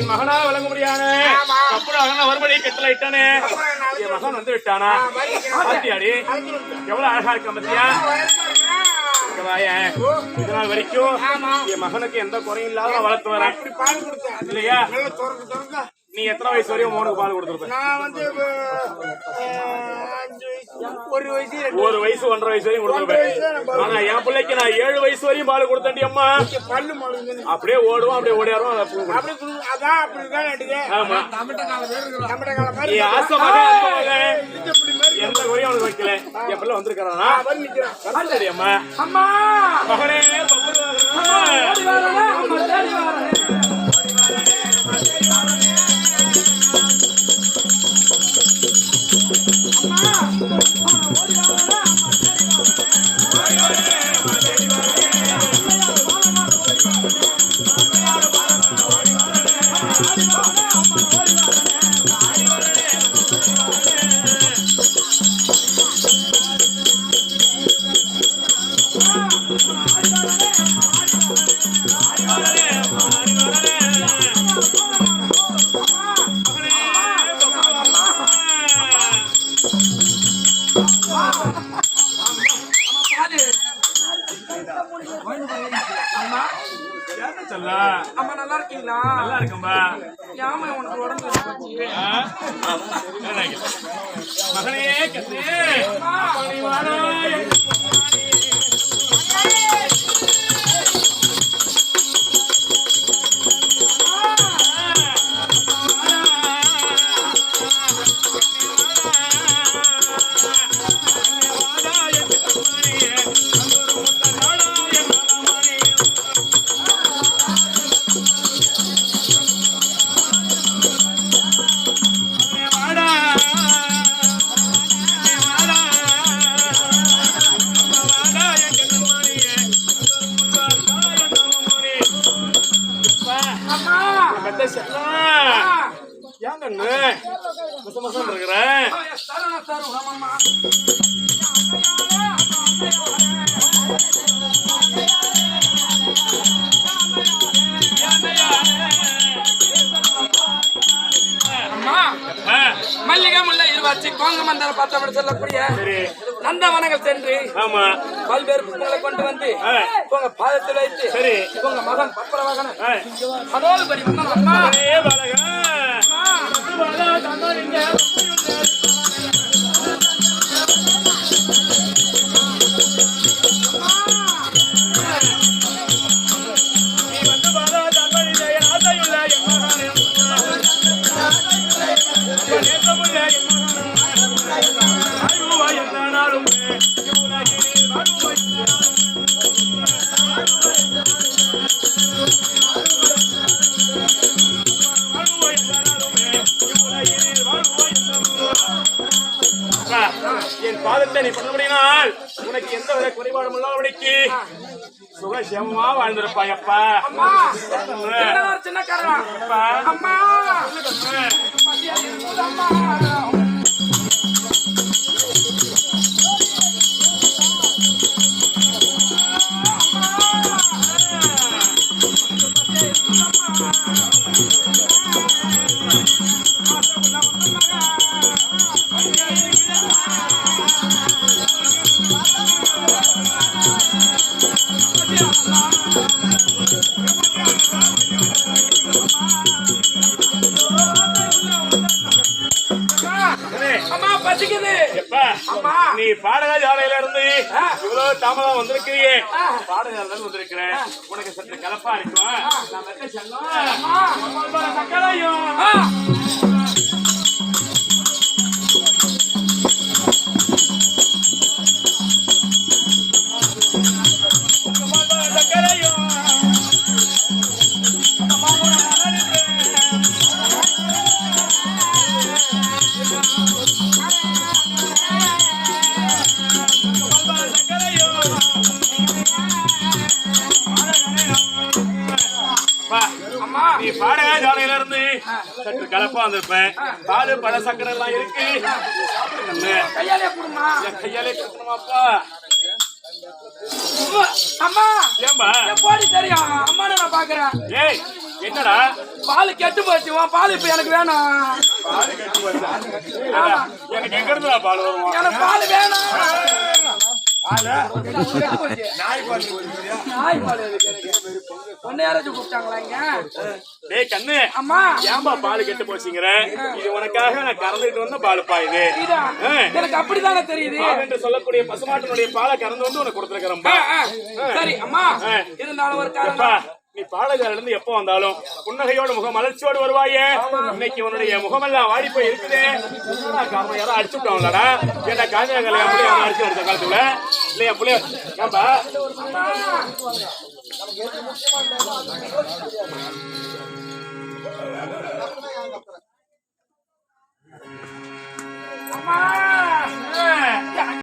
என் மகனா விளங்க முடியான அப்புறம் வரும்படி கெட்டல இட்டானே என் மகன் வந்து விட்டானா பாத்தியாடி எவ்வளவு அழகா இருக்க பத்தியா இதனால் வரைக்கும் என் மகனுக்கு எந்த குறையும் இல்லாத வளர்த்து வரேன் இல்லையா நீ எத்தனை வயசு வரையும் மோனுக்கு பால் கொடுத்துருப்ப நான் வந்து ஒரு வயசு 1.5 வயசு வரையும் கொடுத்துருப்பேன் ஆனா என் பிள்ளைக்கு நான் 7 வயசு வரையும் பால் கொடுத்தேன் அம்மா அப்படியே ஓடுவோம் அப்படியே ஓடியாரும் எந்த குறையும் அவனுக்கு வைக்கல என் பிள்ளை வந்திருக்கானா அம்மா மகனே அம்மா நல்லா இருக்கீங்களா? நல்லா இருக்கம்பா. யாமா உனக்கு உடம்பு மகனே கத்து மல்லிகை முல்லை இருவாச்சி கோங்க மந்தர பத்தப்படி சொல்லக்கூடிய நந்தவனங்கள் சென்று பல்வேறு புத்தகங்களை கொண்டு வந்து உங்க பாதத்தில் வைத்து உங்க மகன் பப்பரவாகன அதோடு படி அம்மா என் பாதத்தை நீ பண்ணபடினால் உனக்கு எந்த வித குறைபாடும் இல்லாதபடிக்கு சுகசேமமா வாழ்ந்திருப்பாயப்பா. சின்னக்காரன் அம்மா நீ பாடகா ஜாலையில இருந்து இவ்வளவு தாமதம் வந்திருக்கிறியே பாடகால வந்திருக்கிறேன் உனக்கு சற்று கலப்பா இருக்கும் சக்கரையும் நீ பாடகா ஜாலையில இருந்து சற்று கலப்பா வந்திருப்பேன் பாலு பல சக்கரை எல்லாம் இருக்கு கையாலே கொடுமா கையாலே கொடுக்கணுமாப்பா அம்மா ஏம்பா எப்படி தெரியும் அம்மா நான் பாக்குறேன் ஏய் என்னடா பால் கெட்டு போச்சு உன் பால் இப்ப எனக்கு வேணும் பால் கட்டி போச்சா? எனக்கு எங்க இருந்து பால் வரும்? எனக்கு பால் வேணும் நாய் பால் எதுக்கு எனக்கு? ஒன்னு யாராச்சும் கூப்பிட்டாங்களா இங்க? டேய் கண்ணு, அம்மா ஏன்பா பால் கெட்டு போச்சுங்கிற? இது உனக்காக நான் கறந்துட்டு வந்த பாலுப்பா இது. இதா? எனக்கு அப்படித்தானே தெரியுது. பால் என்று சொல்லக்கூடிய பசுமாட்டினுடைய பாலை கறந்து வந்து உனக்கு கொடுத்துருக்கிறேன்பா. சரி அம்மா இருந்தாலும் ஒரு காரணம். எப்பா, நீ பாலகாரில இருந்து எப்ப வந்தாலும் புன்னகையோட முகம் மலர்ச்சியோடு வருவாயே. இன்னைக்கு உன்னுடைய முகமெல்லாம் வாடி போய் இருக்குது. என்னடா காரணம்? யாரும் அடிச்சு விட்டாங்களா? ஏன்டா காஞ்ச கல்யாணம் புள்ளைய அடிச்சு எடுத்த காலத்துல இல்லையா புள்ளைய? ஏன்பா